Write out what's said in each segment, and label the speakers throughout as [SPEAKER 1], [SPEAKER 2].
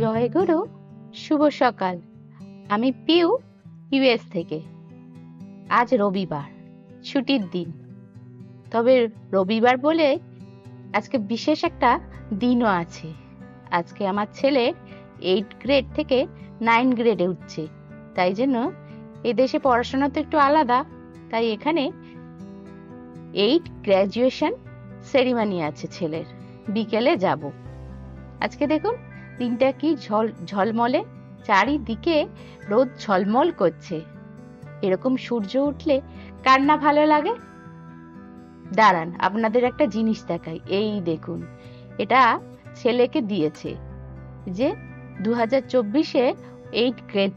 [SPEAKER 1] জয় গুরু, শুভ সকাল। আমি পিউ, ইউএস থেকে। আজ রবিবার, ছুটির দিন। তবে রবিবার বলে আজকে বিশেষ একটা দিনও আছে। আজকে আমার ছেলে 8 গ্রেড থেকে 9 গ্রেডে উঠছে। তাই জন্য এদেশে পড়াশোনা তো একটু আলাদা, তাই এখানে 8 গ্র্যাজুয়েশন সেরিমনি আছে ছেলের। বিকেলে যাব। আজকে দেখুন দিনটা কি ঝলমলে, চারিদিকে রোদ ঝলমল করছে। এরকম সূর্য উঠলে কার না ভালো লাগে। দাঁড়ান, আপনাদের একটা জিনিস দেখাই। এই দেখুন, এটা ছেলেকে দিয়েছে, যে 2024-এ 8 গ্রেড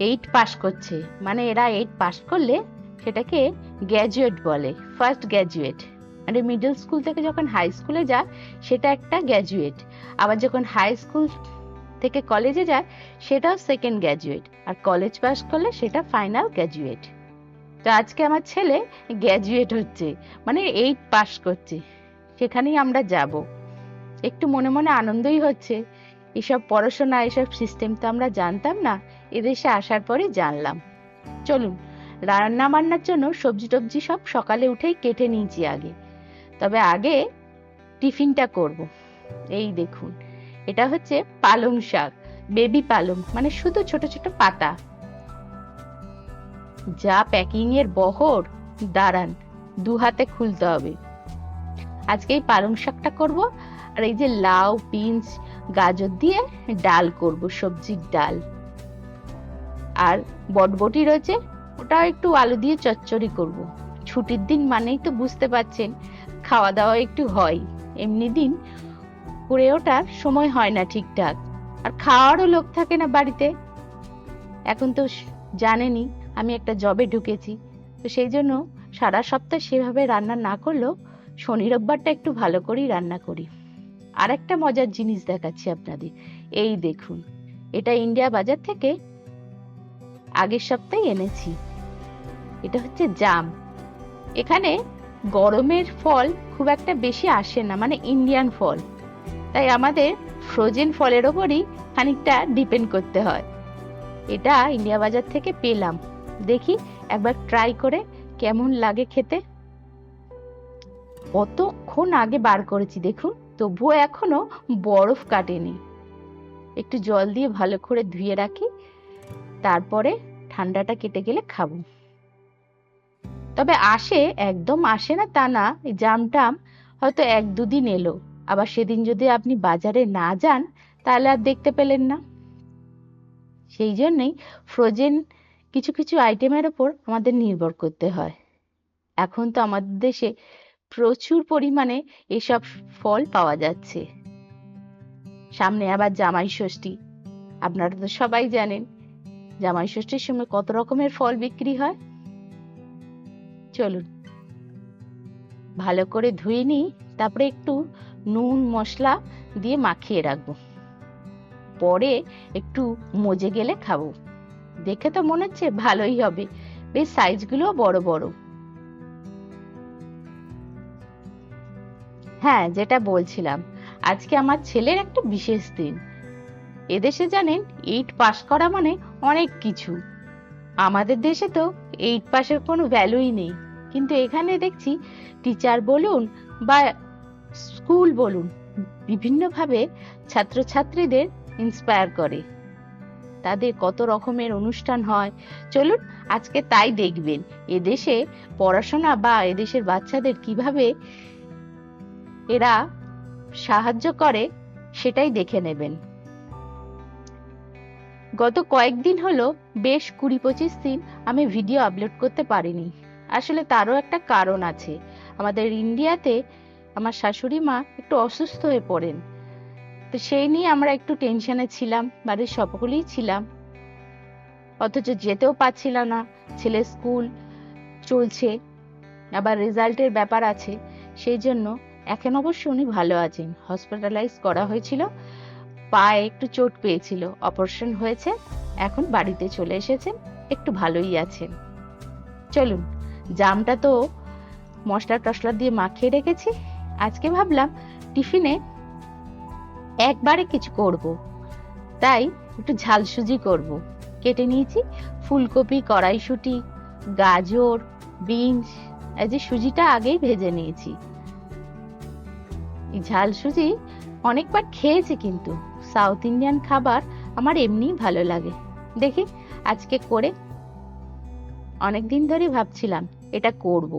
[SPEAKER 1] 8 পাস করছে। মানে এরা 8 পাস করলে সেটাকে গ্র্যাজুয়েট বলে, ফার্স্ট গ্র্যাজুয়েট। মানে মিডল স্কুল থেকে যখন হাই স্কুলে যায় সেটা একটা গ্র্যাজুয়েট, আবার যখন হাই স্কুল থেকে কলেজে যায় সেটাও সেকেন্ড গ্র্যাজুয়েট, আর কলেজ পাস করলে সেটা ফাইনাল গ্র্যাজুয়েট। তো আজকে আমার ছেলে গ্র্যাজুয়েট হচ্ছে, মানে 8 পাস করছে। সেখানেই আমরা যাব। একটু মনে মনে আনন্দই হচ্ছে। এসব পড়াশোনা, এসব সিস্টেম তো আমরা জানতাম না, এদেশে আসার পরে জানলাম। চলুন, রান্না বান্নার জন্য সবজি টবজি সব সকালে উঠেই কেটে নিয়েছি আগে। তবে আগে টিফিনটা করব। এই দেখুন, এটা হচ্ছে পালং শাক, বেবি পালং, মানে শুধু ছোট ছোট পাতা। যা প্যাকিং এর বহর, দাঁড়ান 2 হাতে খুলতে হবে। আজকে এই পালং শাকটা করব, আর এই যে লাউ, বিনস, গাজর দিয়ে ডাল করব, সবজির ডাল। আর বটবটি রয়েছে, ওটা একটু আলু দিয়ে চচ্চড়ি করব। ছুটির দিন মানেই তো বুঝতে পারছেন, খাওয়া দাওয়া একটু হয়। এমনি দিন করে ওঠার সময় হয় না ঠিকঠাক, আর খাওয়ারও লোক থাকে না বাড়িতে। এখন তো জানেনই আমি একটা জবে ঢুকেছি, তো সেই জন্য সারা সপ্তাহ সেভাবে রান্না না করলেও শনি রোববারটা একটু ভালো করেই রান্না করি। আর একটা মজার জিনিস দেখাচ্ছি আপনাদের। এই দেখুন, এটা ইন্ডিয়া বাজার থেকে আগের সপ্তাহে এনেছি। এটা হচ্ছে জাম। এখানে গরমের ফল খুব একটা বেশি আসে না, মানে ইন্ডিয়ান ফল, তাই আমাদের ফ্রোজেন ফলের ওপরই খানিকটা ডিপেন্ড করতে হয়। এটা ইন্ডিয়া বাজার থেকে পেলাম, দেখি একবার ট্রাই করে কেমন লাগে খেতে। কতক্ষণ আগে বার করেছি দেখুন, তবুও এখনো বরফ কাটেনি। একটু জল দিয়ে ভালো করে ধুয়ে রাখি, তারপরে ঠান্ডাটা কেটে গেলে খাবো। তবে আসে, একদম আসে না তা না, এই জামটাম হয়তো 1-2 দিন এলো, আবার সেদিন যদি আপনি বাজারে না যান তাহলে আর দেখতে পেলেন না। সেই জন্যই ফ্রোজেন কিছু কিছু আইটেমের ওপর আমাদের নির্ভর করতে হয়। এখন তো আমাদের দেশে প্রচুর পরিমাণে এসব ফল পাওয়া যাচ্ছে। সামনে আবার জামাই ষষ্ঠী, আপনারা তো সবাই জানেন জামাই ষষ্ঠীর সময় কত রকমের ফল বিক্রি হয়। চলুন ভালো করে ধুয়ে নিই, তারপরে একটু নুন মশলা দিয়ে মাখিয়ে রাখবো, পরে একটু মজে গেলে খাবো। দেখে তো মনে হচ্ছে ভালোই হবে, বেশ সাইজগুলো বড় বড়। হ্যাঁ, যেটা বলছিলাম, আজকে আমার ছেলের একটা বিশেষ দিন। এদেশে জানেন 8 পাস করা মানে অনেক কিছু। আমাদের দেশে তো 8 পাসের কোনো ভ্যালুই নেই, কিন্তু এখানে দেখছি টিচার বলুন বা স্কুল বলুন, বিভিন্নভাবে ছাত্রছাত্রীদের ইন্সপায়ার করে। তাদের কত রকমের অনুষ্ঠান হয়, চলুন আজকে তাই দেখবেন। এদেশে পড়াশোনা বা এদেশের বাচ্চাদের কিভাবে এরা সাহায্য করে সেটাই দেখে নেবেন। গত কয়েকদিন হলো বেশ 20-25 দিন আমি ভিডিও আপলোড করতে পারিনি। আসলে তারও একটা কারণ আছে। আমাদের ইন্ডিয়াতে আমার শাশুড়ি মা একটু অসুস্থ হয়ে পড়েন, তো সেই নিয়ে আমরা একটু টেনশনে ছিলাম, বাড়ির সকলেই ছিলাম। অথচ যেতেও পারছিলাম না, ছেলে স্কুল চলছে, আবার রেজাল্টের ব্যাপার আছে। সেই জন্য এখন অবশ্য উনি ভালো আছেন, হসপিটালাইজ করা হয়েছিল, পায়ে একটু চোট পেয়েছিল, অপারেশন হয়েছে, এখন বাড়িতে চলে এসেছেন, একটু ভালোই আছেন। চলুন, জামটা তো মশলা টশলা দিয়ে মাখিয়ে রেখেছি, আজকে ভাবলাম টিফিনে একবারে কিছু করব। তাই একটু ঝাল সুজি করব। কেটে নিয়েছি ফুলকপি, কড়াইশুঁটি, গাজর, বিনস। এই যে সুজিটা আগেই ভেজে নিয়েছি। এই ঝাল সুজি অনেকবার খেয়েছি, কিন্তু সাউথ ইন্ডিয়ান খাবার আমার এমনিই ভালো লাগে। দেখি আজকে করে, অনেকদিন ধরে ভাবছিলাম এটা করব।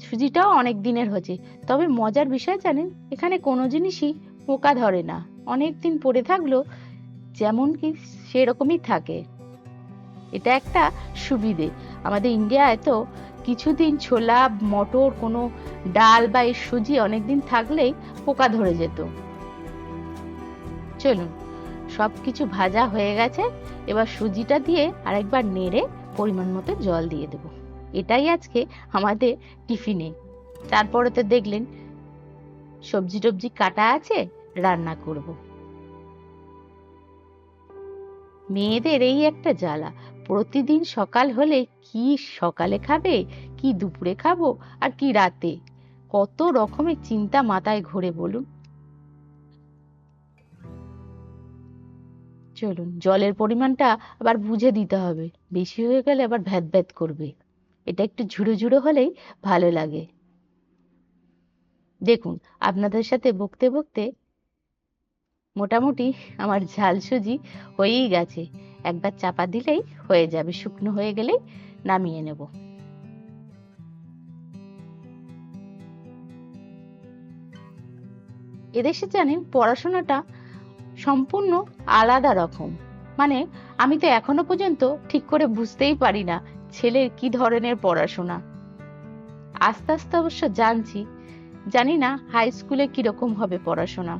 [SPEAKER 1] সুজিটাও অনেক দিনের হয়েছে, তবে মজার বিষয় জানেন, এখানে কোনো জিনিসই পোকা ধরে না। অনেকদিন পরে থাকলেও যেমন কি সেরকমই থাকে। এটা একটা সুবিধে। আমাদের ইন্ডিয়ায় তো কিছুদিন ছোলা, মটর, কোনো ডাল বা এই সুজি অনেকদিন থাকলেই পোকা ধরে যেত। চলুন, সবকিছু ভাজা হয়ে গেছে, এবার সুজিটা দিয়ে আরেকবার নেড়ে পরিমাণ মতো জল দিয়ে দেব। এটাই আজকে আমাদের টিফিনে। তারপরে তো দেখলেন সবজি টবজি কাটা আছে, রান্না করব। মেয়েদের এই একটা জ্বালা, প্রতিদিন সকাল হলে কি সকালে খাবে, কি দুপুরে খাবো, আর কি রাতে, কত রকমের চিন্তা মাথায় ঘোরে বলুন। চলুন, জলের পরিমাণটা আবার বুঝে দিতে হবে, বেশি হয়ে গেলে আবার ভ্যাদ ভ্যাদ করবে। এটা একটু ঝুড়ো ঝুড়ো হলেই ভালো লাগে। দেখুন, আপনাদের সাথে বকতে বকতে মোটামুটি আমার ঝাল সুজি হয়েই গেছে। একবার চাপা দিলেই হয়ে যাবে, শুকনো হয়ে গেলেই নামিয়ে নেব। এদেশে জানেন পড়াশোনাটা সম্পূর্ণ আলাদা রকম। মানে আমি তো এখনো পর্যন্ত ঠিক করে বুঝতেই পারি না ছেলের কি ধরনের পড়াশোনা। আস্তে আস্তে অবশ্য জানছি। জানি না হাই স্কুলে কিরকম হবে পড়াশোনা।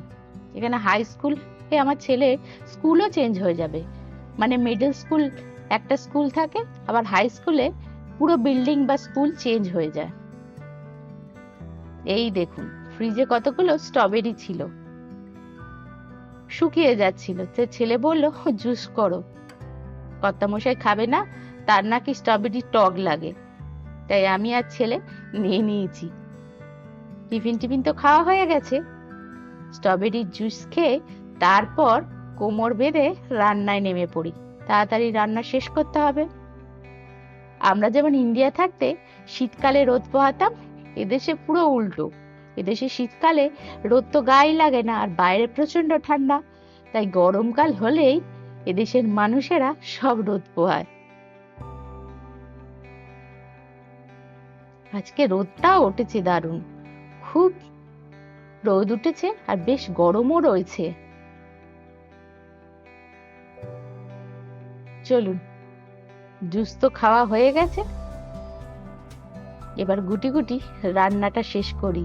[SPEAKER 1] এখানে হাই স্কুলে আমার ছেলের স্কুলও চেঞ্জ হয়ে যাবে। মানে মিডল স্কুল একটা স্কুল থাকে, আবার হাই স্কুলে পুরো বিল্ডিং বা স্কুল চেঞ্জ হয়ে যায়। এই দেখুন, ফ্রিজে কতগুলো স্ট্রবেরি ছিল, শুকিয়ে যাচ্ছিল। তো ছেলে বলল জুস করো। কর্তামশাই খাবে না, তার নাকি স্ট্রবেরি টক লাগে। তাই আমি আর ছেলে নিয়ে নিয়েছি। টিফিন টিফিন তো খাওয়া হয়ে গেছে, স্ট্রবেরির জুস খেয়ে তারপর কোমর বেঁধে রান্নায় নেমে পড়ি। তাড়াতাড়ি রান্না শেষ করতে হবে। আমরা যেমন ইন্ডিয়া থাকতে শীতকালে রোদ পোহাতাম, এদেশে পুরো উল্টো। এদেশে শীতকালে রোদ তো গায়ে লাগে না, আর বাইরে প্রচন্ড ঠান্ডা। তাই গরমকাল হলেই এদেশের মানুষেরা সব রোদ পোহায়। আজকে রোদটাও উঠেছে দারুণ, খুব রোদ উঠেছে, আর বেশ গরমও রয়েছে। চলুন, জুস তো খাওয়া হয়ে গেছে, এবার গুটি গুটি রান্নাটা শেষ করি।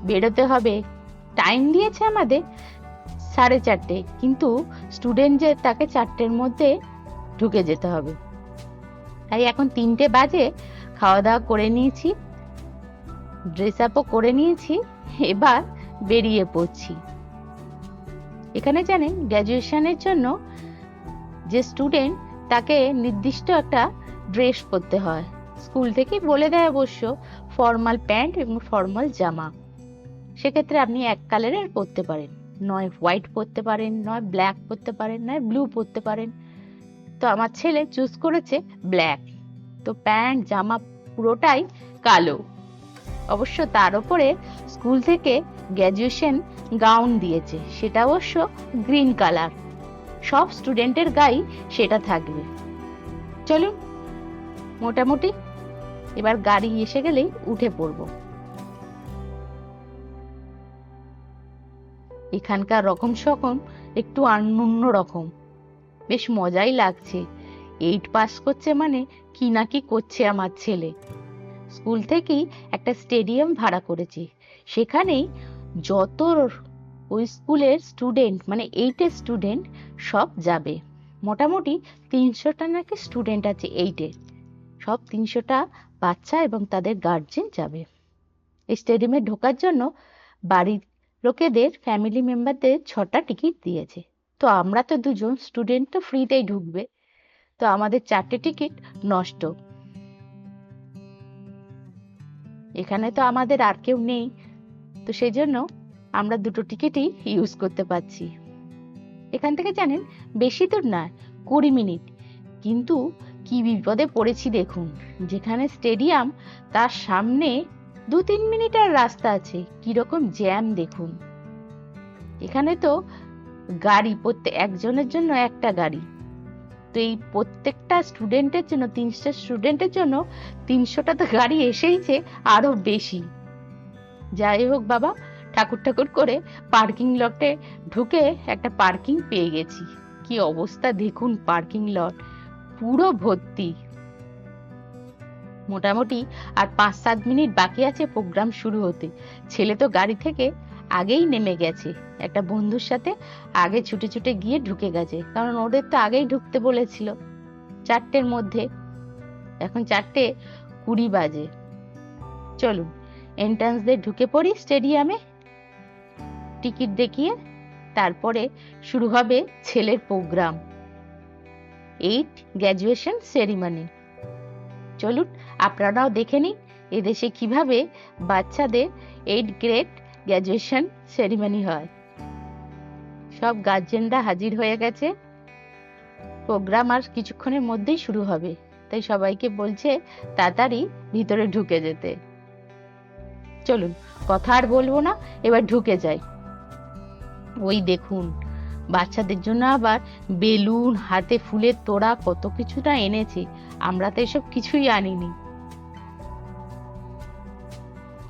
[SPEAKER 1] বেরোতে হবে। টাইম দিয়েছে আমাদের 4:30, কিন্তু স্টুডেন্ট যে তাকে 4টের মধ্যে ঢুকে যেতে হবে। তাই এখন 3টে বাজে, খাওয়া দাওয়া করে নিয়েছি, ড্রেস আপও করে নিয়েছি, এবার বেরিয়ে পড়ছি। এখানে জানেন গ্র্যাজুয়েশনের জন্য যে স্টুডেন্ট, তাকে নির্দিষ্ট একটা ড্রেস পরতে হয়। স্কুল থেকে বলে দেয় অবশ্য, ফর্মাল প্যান্ট এবং ফর্মাল জামা। সেক্ষেত্রে আপনি এক কালারের পরতে পারেন, নয় হোয়াইট পরতে পারেন, নয় ব্ল্যাক পরতে পারেন, নয় ব্লু পরতে পারেন। তো আমার ছেলে চুজ করেছে ব্ল্যাক। তো প্যান্ট জামা পুরোটাই কালো। অবশ্য তার উপরে স্কুল থেকে গ্র্যাজুয়েশন গাউন দিয়েছে, সেটা অবশ্য গ্রিন কালার। সব স্টুডেন্টের গায়ে সেটা থাকবে। চলুন, মোটামুটি এবার গাড়ি এসে গেলেই উঠে পড়ব। এখানকার রকম সকম একটু অন্য রকম, বেশ মজাই লাগছে। 8 পাস করছে মানে কি না কি করছে আমার ছেলে। স্কুল থেকেই একটা স্টেডিয়াম ভাড়া করেছি, সেখানেই যত ওই স্কুলের স্টুডেন্ট, মানে 8-এর স্টুডেন্ট সব যাবে। মোটামুটি 300টা নাকি স্টুডেন্ট আছে 8-এর। সব 300টা বাচ্চা এবং তাদের গার্জেন যাবে। এই স্টেডিয়ামে ঢোকার জন্য বাড়ির লোকেদের, ফ্যামিলি মেম্বারদের 6টা টিকিট দিয়েছে। তো আমরা তো দুজন স্টুডেন্ট, তো ফ্রিতেই ঢুকবে। তো আমাদের 4টে টিকিট নষ্ট। এখানে তো আমাদের আর কেউ নেই, তো সেই জন্য আমরা 2টো টিকিটই ইউজ করতে পারছি। এখান থেকে জানেন বেশি দূর না, 20 মিনিট। কিন্তু কি বিপদে পড়েছি দেখুন, যেখানে স্টেডিয়াম তার সামনে 2-3 মিনিটের রাস্তা আছে, কিরকম জ্যাম দেখুন। এখানে তো গাড়ি প্রত্যেক একজনের জন্য একটা গাড়ি, তো এই প্রত্যেকটা স্টুডেন্টের জন্য 300 স্টুডেন্টের জন্য 300টা তো গাড়ি এসেইছে, আরো বেশি। যাই হোক বাবা, ঠাকুর ঠাকুর করে পার্কিং লটে ঢুকে একটা পার্কিং পেয়ে গেছি। কি অবস্থা দেখুন, পার্কিং লট পুরো ভর্তি। মোটামুটি আর 5-7 মিনিট বাকি আছে প্রোগ্রাম শুরু হতে। ছেলে তো গাড়ি থেকে আগেই নেমে গেছে, একটা বন্ধুর সাথে আগে ছুটে ছুটে গিয়ে ঢুকে গেছে, কারণ ওদের তো আগেই ঢুকতে বলেছিল 4টের মধ্যে। এখন 4:20 বাজে। চলুন এন্ট্রান্স দিয়ে ঢুকে পড়ি স্টেডিয়ামে, টিকিট দেখিয়ে। তারপরে শুরু হবে ছেলের প্রোগ্রাম, 8 গ্র্যাজুয়েশন সেরিমনি। চলুন আপনারাও দেখে নিন এদেশে কিভাবে বাচ্চাদের 8 গ্রেড গ্র্যাজুয়েশন সেরিমনি হয়। সব গার্জেনরা হাজির হয়ে গেছে, প্রোগ্রাম আর কিছুক্ষণের মধ্যেই শুরু হবে, তাই সবাইকে বলছে তাড়াতাড়ি ভিতরে ঢুকে যেতে। চলুন কথা আর বলবো না, এবার ঢুকে যাই। ওই দেখুন বাচ্চাদের জন্য আবার বেলুন, হাতে ফুলের তোড়া, কত কিছু না এনেছে। আমরা তো এসব কিছুই আনিনি।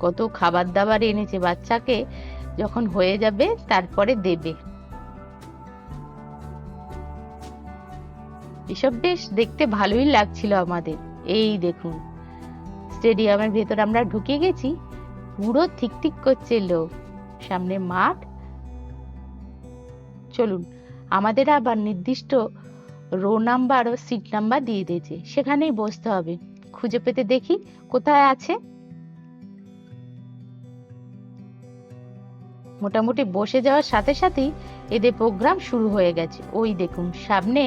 [SPEAKER 1] কত খাবার দাবার এনেছে, বাচ্চাকে যখন হয়ে যাবে তারপরে দেবে। এসব বেশ দেখতে ভালোই লাগছিল আমাদের। এই দেখুন স্টেডিয়ামের ভেতর আমরা ঢুকে গেছি, পুরো ঠিক করছে লোক, সামনে মাঠ। চলুন আমাদের আবার নির্দিষ্ট রো নাম্বার ও সিট নাম্বার দিয়ে দিয়েছে, সেখানেই বসতে হবে। খুঁজে পেতে দেখি কোথায় আছে। মোটামুটি বসে যাওয়ার সাথে সাথেই এদের প্রোগ্রাম শুরু হয়ে গেছে। ওই দেখুন সামনে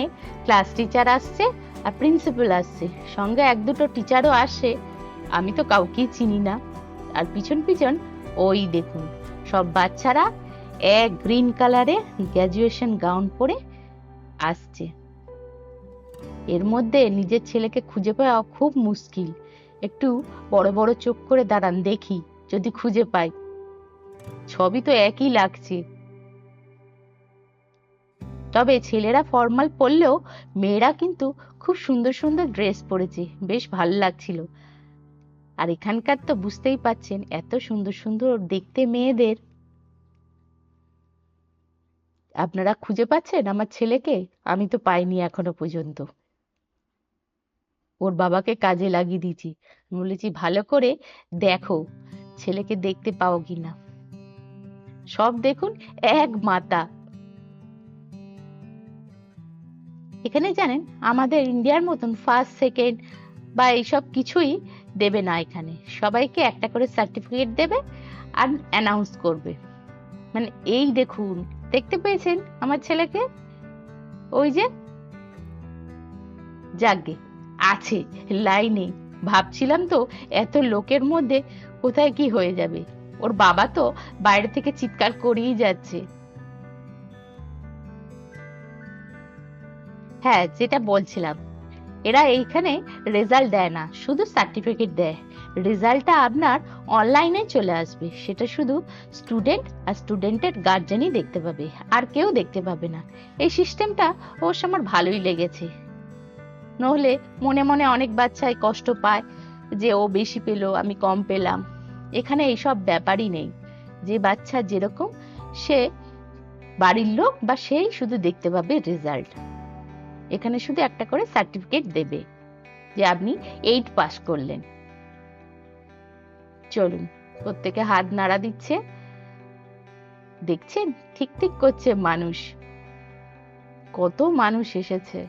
[SPEAKER 1] ক্লাস টিচার আসছে আর প্রিন্সিপাল আসছে, সঙ্গে 1-2টো টিচারও আসে, আমি তো কাউকেই চিনি না। আর পিছন পিছন ওই দেখুন সব বাচ্চারা এক গ্রিন কালারে গ্র্যাজুয়েশন গাউন পরে আসছে। এর মধ্যে নিজের ছেলেকে খুঁজে পাওয়া খুব মুশকিল। একটু বড় বড় চোখ করে দাঁড়ান, দেখি যদি খুঁজে পাই। সবই তো একই লাগছে, তবে ছেলেরা ফর্মাল পরলেও মেয়েরা কিন্তু খুব সুন্দর সুন্দর ড্রেস পরেছে, বেশ ভালো লাগছিল। আর এখানকার তো বুঝতেই পাচ্ছেন এত সুন্দর সুন্দর দেখতে মেয়েদের। আপনারা খুঁজে পাচ্ছেন আমার ছেলেকে? আমি তো পাইনি এখনো পর্যন্ত। ওর বাবাকে কাজে লাগিয়ে দিয়েছি, বলেছি ভালো করে দেখো ছেলেকে দেখতে পাও কিনা। সব দেখুন এক মাতা। এখানে জানেন আমাদের ইন্ডিয়ার মতন ফার্স্ট সেকেন্ড বা এইসব কিছুই দেবে না, এখানে সবাইকে একটা করে সার্টিফিকেট দেবে আর অ্যানাউন্স করবে। মানে এই দেখুন, দেখতে পেয়েছেন আমার ছেলেকে? ওই যে যাগে আছে লাইনে। ভাবছিলাম তো এত লোকের মধ্যে কোথায় কি হয়ে যাবে। ওর বাবা তো বাইরে থেকে চিৎকার করেই যাচ্ছে। হ্যাঁ, যেটা বলছিলাম, এরা এইখানে রেজাল্ট দেয় না, শুধু সার্টিফিকেট দেয়। রেজাল্টটা আপনার অনলাইনে চলে আসবে, সেটা শুধু স্টুডেন্ট আর স্টুডেন্টের গার্জেনই দেখতে পাবে, আর কেউ দেখতে পাবে না। এই সিস্টেমটা অবশ্য আমার ভালোই লেগেছে। নহলে মনে মনে অনেক বাচ্চাই কষ্ট পায় যে ও বেশি পেলো আমি কম পেলাম। এখানে এইসব ব্যাপারই নেই, যে বাচ্চা যেরকম সে বাড়ির লোক বা সেই শুধু দেখতে পাবে রেজাল্ট। এখানে শুধু একটা করে সার্টিফিকেট দেবে যে আপনি 8 পাস করলেন। চলুন প্রত্যেকে হাত নাড়া দিচ্ছে, দেখছেন ঠিক ঠিক করছে মানুষ, কত মানুষ এসেছে।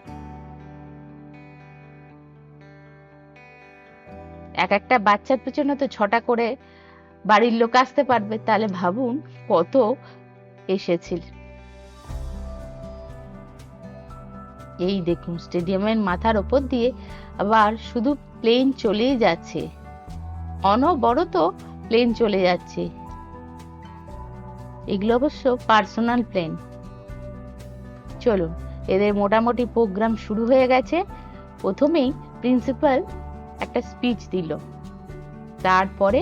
[SPEAKER 1] এক একটা বাচ্চার পেছনে তো 6টা করে বাড়ির লোক আসতে পারবে, তাহলে ভাবুন কত এসেছিল। এই দেখুন স্টেডিয়ামের মাথার ওপর দিয়ে আবার শুধু প্লেন চলেই যাচ্ছে, অনবরত প্লেন চলে যাচ্ছে। এগুলো অবশ্য পার্সোনাল প্লেন। চলুন, এদের মোটামুটি প্রোগ্রাম শুরু হয়ে গেছে। প্রথমেই প্রিন্সিপাল একটা স্পিচ দিল, তারপরে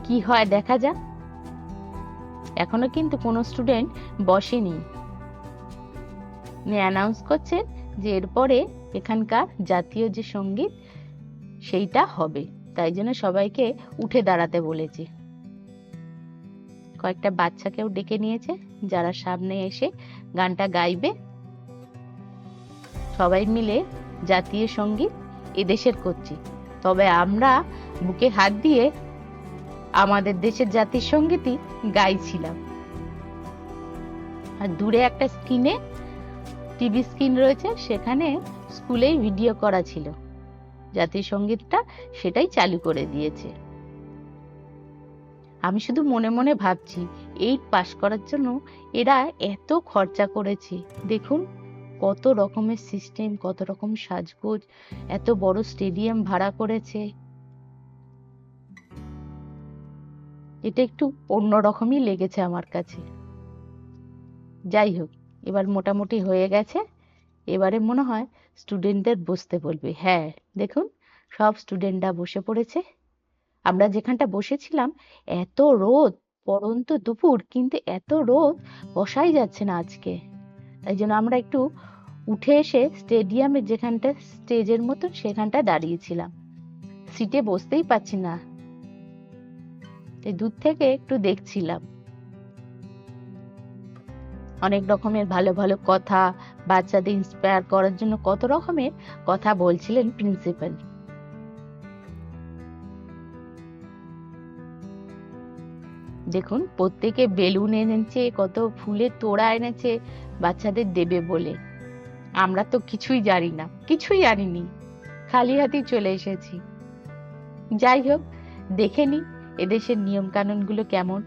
[SPEAKER 1] কি হয় দেখা যাক। এখনো কিন্তু কোনো স্টুডেন্ট বসেনি। অ্যানাউন্স করছেন যে এরপরে এখানকার জাতীয় যে সঙ্গীত সেইটা হবে, তাই জন্য সবাইকে উঠে দাঁড়াতে বলেছে। কয়েকটা বাচ্চাকেও ডেকে নিয়েছে যারা সামনে এসে গানটা গাইবে। সবাই মিলে জাতীয় সঙ্গীত এদেশের করছি, তবে আমরা বুকে হাত দিয়ে আমাদের দেশের জাতীয় সঙ্গীতই গাইছিলাম। আর দূরে একটা স্ক্রিনে, টিভি স্ক্রিন রয়েছে, সেখানে স্কুলেই ভিডিও করা ছিল জাতীয় সঙ্গীতটা, সেটাই চালু করে দিয়েছে। আমি শুধু মনে মনে ভাবছি 8 পাস করার জন্য এরা এত খরচা করেছে। দেখুন কত রকমের সিস্টেম, কত রকম সাজগোজ, এত বড় স্টেডিয়াম ভাড়া করেছে। এটা একটু অন্যরকমই লেগেছে আমার কাছে। যাই হোক, এবার মোটামুটি হয়ে গেছে। এবারে মনে হয় স্টুডেন্টদের বসতে বলবে। হ্যাঁ দেখুন, সব স্টুডেন্টরা বসে পড়েছে। আমরা যেখানটা বসেছিলাম এত রোদ, পড়ন্ত দুপুর, কিন্তু এত রোদ বসাই যাচ্ছে না আজকে। তাই জন্য আমরা একটু উঠে এসে স্টেডিয়ামের যেখানটা স্টেজের মতন সেখানটা দাঁড়িয়েছিলাম। সিটে বসতেই পারছি না, তাই দূর থেকে একটু দেখছিলাম। অনেক রকমের ভালো ভালো কথা, বাচ্চাদের ইন্সপায়ার করার জন্য কত রকমের কথা বলছিলেন প্রিন্সিপাল। দেখুন প্রত্যেকে বেলুন এনেছে, কত ফুলের তোড়া এনেছে বাচ্চাদের দেবে বলে। আমরা তো কিছুই জানি না, কিছুই আনিনি, খালি হাতেই চলে এসেছি। যাই হোক, দেখে নি এদেশের নিয়ম কানুন গুলো কেমন।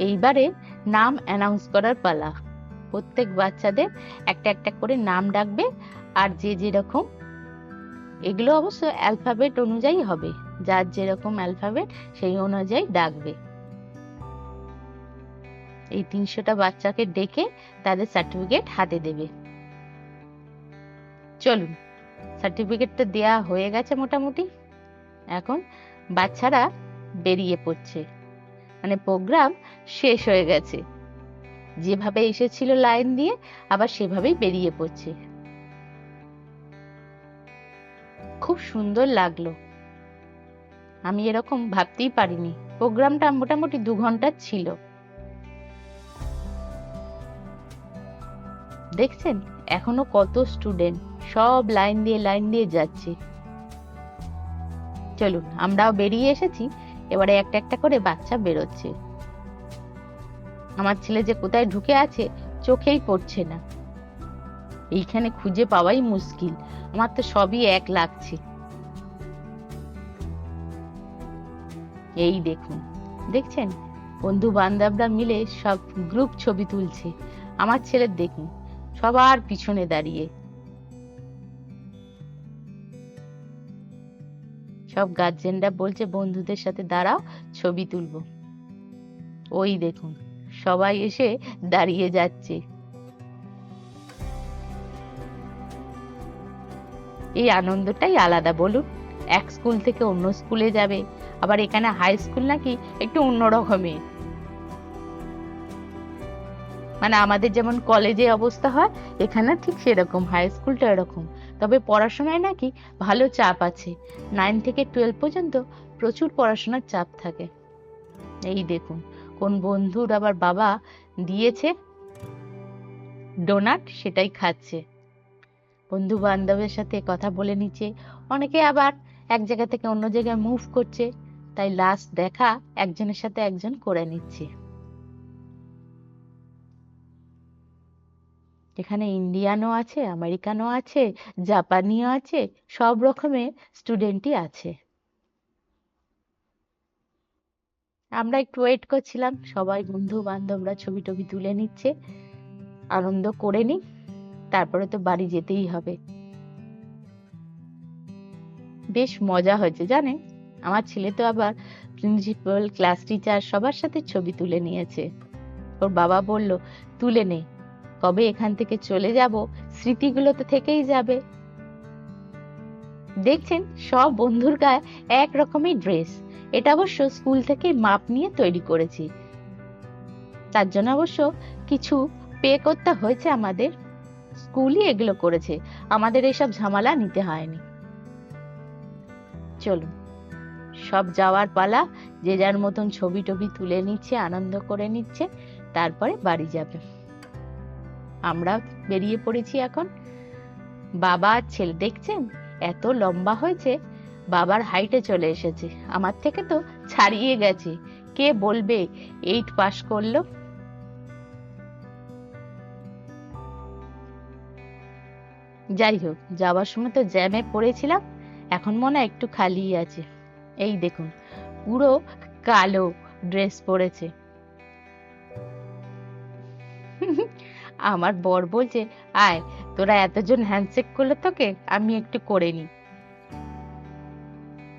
[SPEAKER 1] এইবারে নাম অ্যানাউন্স করার পালা। প্রত্যেক বাচ্চাদের একটা একটা করে নাম ডাকবে, আর যে যেরকম, এগুলো অবশ্য অ্যালফাবেট অনুযায়ী হবে, যার যেরকম অ্যালফাবেট সেই অনুযায়ী ডাকবে। এই 300টা বাচ্চাকে ডেকে তাদের সার্টিফিকেট হাতে দেবে। চলুন, সার্টিফিকেটটা দেয়া হয়ে গেছে মোটামুটি। এখন বাচ্চারা বেরিয়ে পড়ছে, মানে প্রোগ্রাম শেষ হয়ে গেছে। যেভাবে এসেছিল লাইন দিয়ে আবার সেভাবেই বেরিয়ে পড়ছে। খুব সুন্দর লাগলো, আমি এরকম ভাবতেই পারিনি। প্রোগ্রামটা মোটামুটি 2 ঘন্টার ছিল। দেখছেন এখনো কত স্টুডেন্ট সব লাইন দিয়ে যাচ্ছে। চলুন, আমরাও বেরিয়ে এসেছি। এবারে একটা একটা করে বাচ্চা বেরোচ্ছে। আমার ছেলে যে কোথায় ঢুকে আছে চোখেই পড়ছে না, এইখানে খুঁজে পাওয়াই মুশকিল। আমার তো সবই এক লাগছে। এই দেখুন, দেখছেন বন্ধু বান্ধবরা মিলে সব গ্রুপ ছবি তুলছে। আমার ছেলের দেখুন সবার পিছনে দাঁড়িয়ে। সব গার্জেনরা বলছে বন্ধুদের সাথে দাঁড়াও, ছবি তুলবো। ওই দেখুন সবাই এসে দাঁড়িয়ে যাচ্ছে। এই আনন্দটাই আলাদা বলুন। এক স্কুল থেকে অন্য স্কুলে যাবে, আবার এখানে হাই স্কুল নাকি একটু অন্য রকমের। মানে আমাদের যেমন কলেজে অবস্থা হয়, এখানে ঠিক সেরকম হাই স্কুলটা এরকম। তবে পড়াশোনায় নাকি ভালো চাপ আছে। 9 থেকে 12 পর্যন্ত প্রচুর পড়াশোনার চাপ থাকে। এই দেখুন কোন বন্ধুর আবার বাবা দিয়েছে ডোনাট, সেটাই খাচ্ছে। বন্ধু বান্ধবের সাথে কথা বলে নিচ্ছে। অনেকে আবার এক জায়গা থেকে অন্য জায়গায় মুভ করছে, তাই লাস্ট দেখা একজনের সাথে একজন করে নিচ্ছে। এখানে ইন্ডিয়ানও আছে, আমেরিকানও আছে, জাপানিও আছে, সব রকমের স্টুডেন্টই আছে। আমরা একটু ওয়েট করছিলাম, সবাই বন্ধু বান্ধবরা ছবি টবি তুলে নিচ্ছে। আনন্দ করে নি, তারপরে তো বাড়ি যেতেই হবে। বেশ মজা হয়েছে জানেন। আমার ছেলে তো আবার প্রিন্সিপাল, ক্লাস টিচার সবার সাথে ছবি তুলে নিয়েছে। ওর বাবা বলল, তুলে নে, কবে এখান থেকে চলে যাব, স্মৃতিগুলো তো থেকেই যাবে। দেখছেন সব বন্ধুর গায়ে এক রকমের ড্রেস। এটা অবশ্য স্কুল থেকে মাপ নিয়ে তৈরি করেছি, তার জন্য অবশ্য কিছু পে করতে হয়েছে আমাদের। স্কুলই এগুলো করেছে, আমাদের এসব ঝামেলা নিতে হয়নি। চলুন, সব যাওয়ার পালা, যে যার মতন ছবি টবি তুলে নিচ্ছে, আনন্দ করে নিচ্ছে, তারপরে বাড়ি যাবে। আমরা বেরিয়ে পড়েছি এখন। বাবা আর ছেলে দেখছেন এত লম্বা হয়েছে, বাবার হাইটে চলে এসেছে, আমার থেকে তো ছাড়িয়ে গেছে। কে বলবে 8 পাস করলো। যাই হোক, যাওয়ার সময় তো জ্যামে পড়েছিলাম, এখন মনে হয় একটু খালি আছে। এই দেখুন, পুরো কালো ড্রেস পরেছে। আমার বর বলছে, আয় তোরা এতজন হ্যান্ডশেক করলো তোকে, আমি একটু করে নি।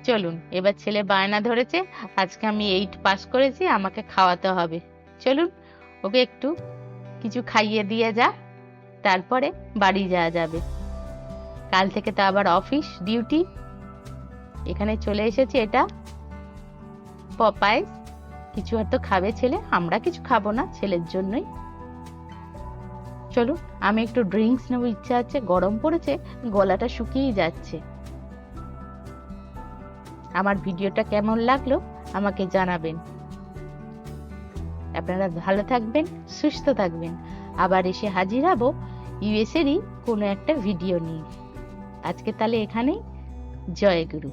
[SPEAKER 1] চলুন, এবার ছেলে বায়না ধরেছে, আজকে আমি 8 পাস করেছি, আমাকে খাওয়াতে হবে। চলুন, ওকে একটু কিছু খাইয়ে দিয়ে যা, তারপরে বাড়ি যাওয়া যাবে। কাল থেকে তো আবার অফিস ডিউটি। এখানে চলে এসেছি, এটা পপাইস, কিছু হয়তো খাবে ছেলে, আমরা কিছু খাবো না, ছেলের জন্যই। চলুন, আমি একটু ড্রিঙ্কস নেবো, ইচ্ছা আছে, গরম পড়েছে, গলাটা শুকিয়ে যাচ্ছে। আমার ভিডিওটা কেমন লাগলো আমাকে জানাবেন। আপনারা ভালো থাকবেন, সুস্থ থাকবেন। আবার এসে হাজির হব ইউএস এরই কোনো একটা ভিডিও নিয়ে। আজকে তাহলে এখানেই, জয় গুরু।